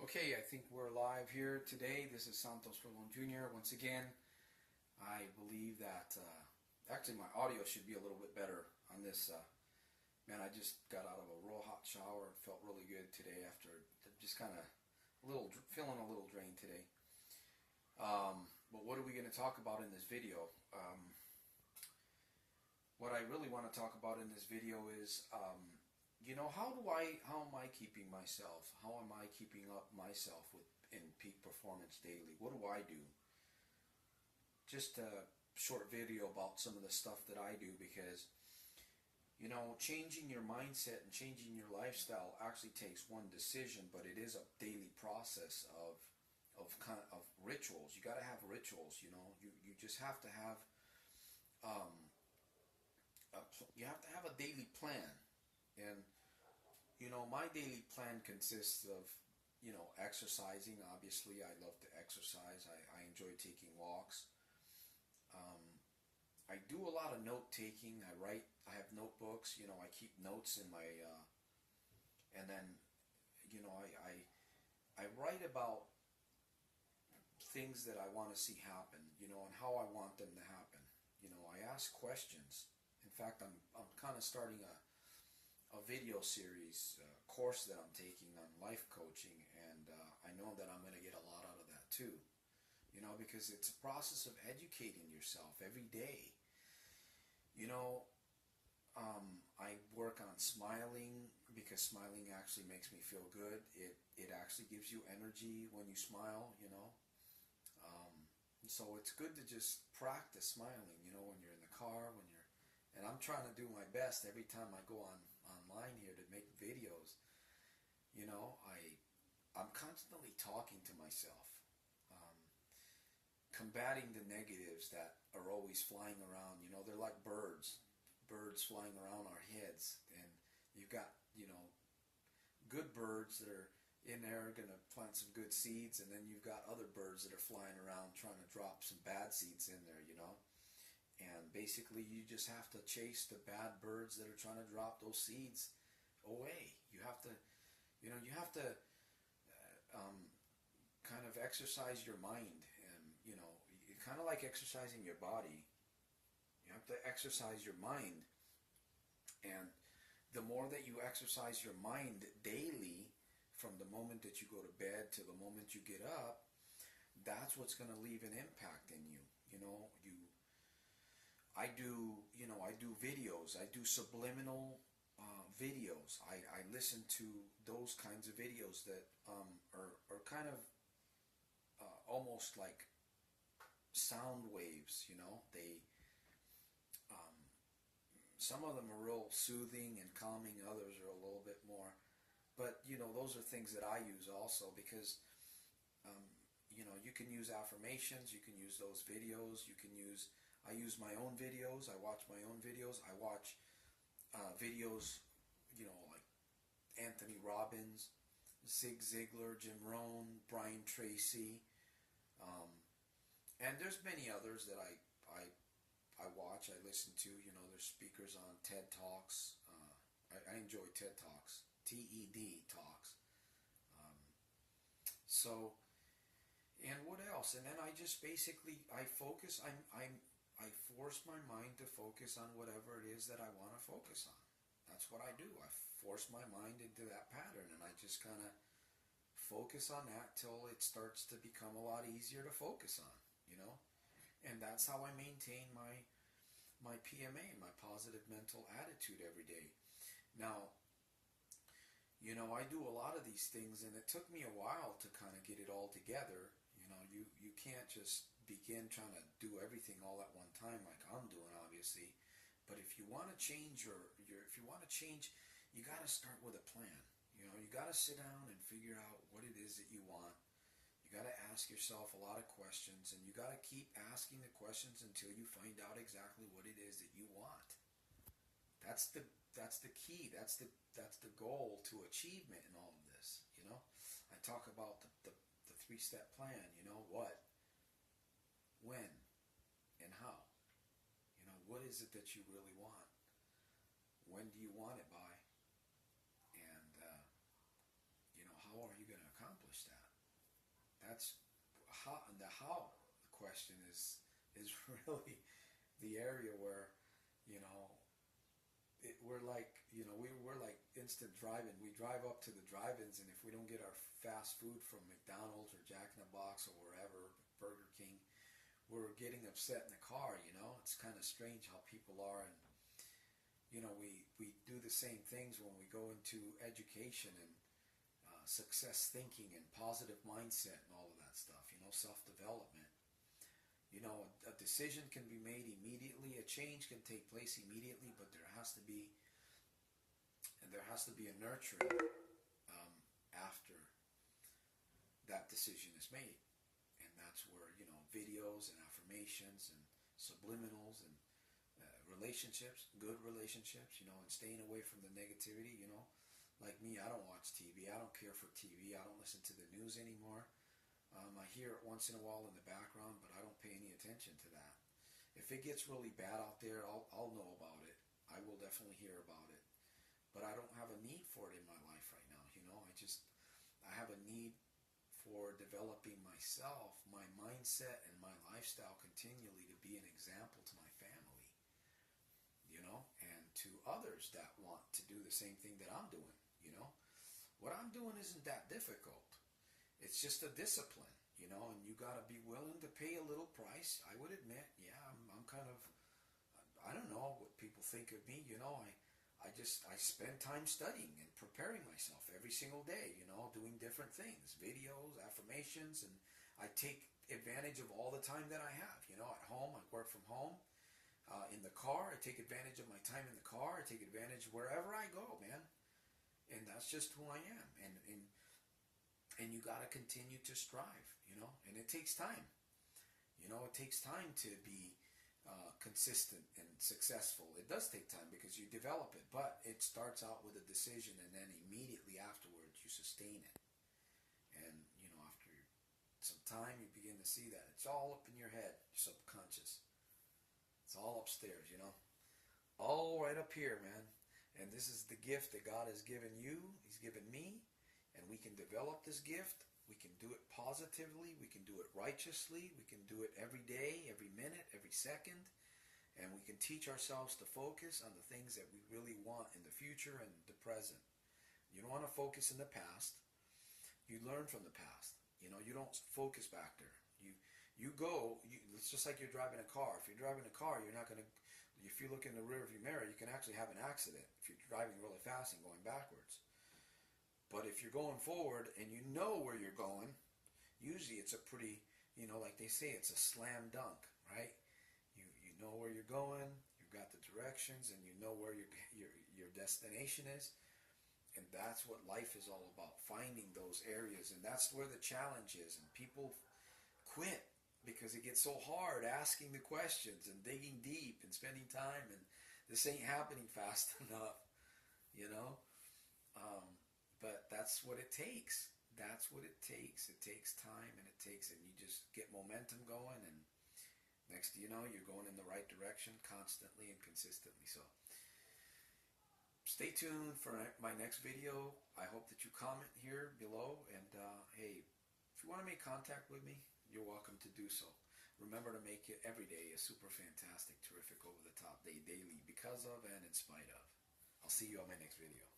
Okay, I think we're live here today. This is Santos Rolon Jr. Once again, I believe that actually my audio should be a little bit better on this. Man, I just got out of a real hot shower and felt really good today after just kind of feeling a little drained today. But what are we going to talk about in this video? What I really want to talk about in this video is how am I keeping myself? How am I keeping up myself in peak performance daily? What do I do? Just a short video about some of the stuff that I do, because changing your mindset and changing your lifestyle actually takes one decision, but it is a daily process of rituals. You got to have rituals. You just have to have a daily plan. And my daily plan consists of exercising. Obviously, I love to exercise. I enjoy taking walks. I do a lot of note taking. I write. I have notebooks. I keep notes in my and then I write about things that I want to see happen, and how I want them to happen. I ask questions. In fact, I'm kind of starting a video series course that I'm taking on life coaching, and I know that I'm going to get a lot out of that too, because it's a process of educating yourself every day. I work on smiling, because smiling actually makes me feel good. It actually gives you energy when you smile, so it's good to just practice smiling, when you're in the car, and I'm trying to do my best every time I go online here to make videos. I'm constantly talking to myself, combating the negatives that are always flying around. They're like birds flying around our heads, and you've got good birds that are in there going to plant some good seeds, and then you've got other birds that are flying around trying to drop some bad seeds in there. And basically, you just have to chase the bad birds that are trying to drop those seeds away. You have to, kind of exercise your mind, and kind of like exercising your body. You have to exercise your mind, and the more that you exercise your mind daily, from the moment that you go to bed to the moment you get up, that's what's going to leave an impact in you. I do videos. I do subliminal videos. I listen to those kinds of videos that are kind of almost like sound waves. They some of them are real soothing and calming. Others are a little bit more. But those are things that I use also, because you can use affirmations. You can use those videos. I use my own videos. I watch my own videos. I watch videos, like Anthony Robbins, Zig Ziglar, Jim Rohn, Brian Tracy, and there's many others that I watch. I listen to. There's speakers on TED Talks. I enjoy TED Talks, TED Talks. And what else? And then I just basically focus. I force my mind to focus on whatever it is that I want to focus on. That's what I do. I force my mind into that pattern, and I just kind of focus on that till it starts to become a lot easier to focus on, And that's how I maintain my PMA, my positive mental attitude, every day. Now, I do a lot of these things, and it took me a while to kind of get it all together. You can't just begin trying to do everything all at one time like I'm doing, obviously. But if you want to change you got to start with a plan. You got to sit down and figure out what it is that you want. You got to ask yourself a lot of questions, and you got to keep asking the questions until you find out exactly what it is that you want. That's the key. That's the goal to achievement in all of this. I talk about the 3-step plan. What, when, and how. What is it that you really want? When do you want it by? And how are you going to accomplish that? that's how the question is really the area where, you know, we're like, you know, we're like instant driving. We drive up to the drive-ins, and if we don't get our fast food from McDonald's or Jack in the Box or wherever, Burger King, we're getting upset in the car. You know, it's kind of strange how people are, and you know, we do the same things when we go into education and success thinking and positive mindset and all of that stuff. You know, self-development. You know, a decision can be made immediately. A change can take place immediately, but there has to be a nurturing after that decision is made, and that's where, you know, videos and affirmations and subliminals and relationships, good relationships, you know, and staying away from the negativity. You know, like me, I don't watch TV. I don't care for TV. I don't listen to the news anymore. I hear it once in a while in the background, but I don't pay any attention to that. If it gets really bad out there, I'll know about it. I will definitely hear about it. But I don't have a need for it in my life right now. You know, I have a need for developing myself, my mindset, and my lifestyle continually to be an example to my family, you know, and to others that want to do the same thing that I'm doing, you know. What I'm doing isn't that difficult. It's just a discipline, you know, and you got to be willing to pay a little price. I would admit, yeah, I'm kind of, I don't know what people think of me, you know. I spend time studying and preparing myself every single day, you know, doing different things, videos, affirmations, and I take advantage of all the time that I have, you know. At home, I work from home. In the car, I take advantage of my time in the car. I take advantage wherever I go, man. And that's just who I am. And you got to continue to strive, you know, and it takes time. You know, it takes time to be consistent and successful. It does take time because you develop it, but it starts out with a decision, and then immediately afterwards you sustain it. And, you know, after some time you begin to see that it's all up in your head, your subconscious. It's all upstairs, you know, all right up here, man. And this is the gift that God has given you. He's given me. And we can develop this gift. We can do it positively. We can do it righteously. We can do it every day, every minute, every second. And we can teach ourselves to focus on the things that we really want in the future and the present. You don't want to focus in the past. You learn from the past. You know, you don't focus back there. It's just like you're driving a car. If you're driving a car, you're not going to, if you look in the rearview mirror, you can actually have an accident if you're driving really fast and going backwards. But if you're going forward and you know where you're going, usually it's a pretty, you know, like they say, it's a slam dunk, right? You know where you're going, you've got the directions, and you know where your destination is. And that's what life is all about, finding those areas. And that's where the challenge is. And people quit because it gets so hard asking the questions and digging deep and spending time. And this ain't happening fast enough, you know? But that's what it takes. That's what it takes. It takes time, and you just get momentum going, and next thing you know, you're going in the right direction constantly and consistently. So stay tuned for my next video. I hope that you comment here below, and hey, if you want to make contact with me, you're welcome to do so. Remember to make it every day a super fantastic, terrific, over the top day daily, because of and in spite of. I'll see you on my next video.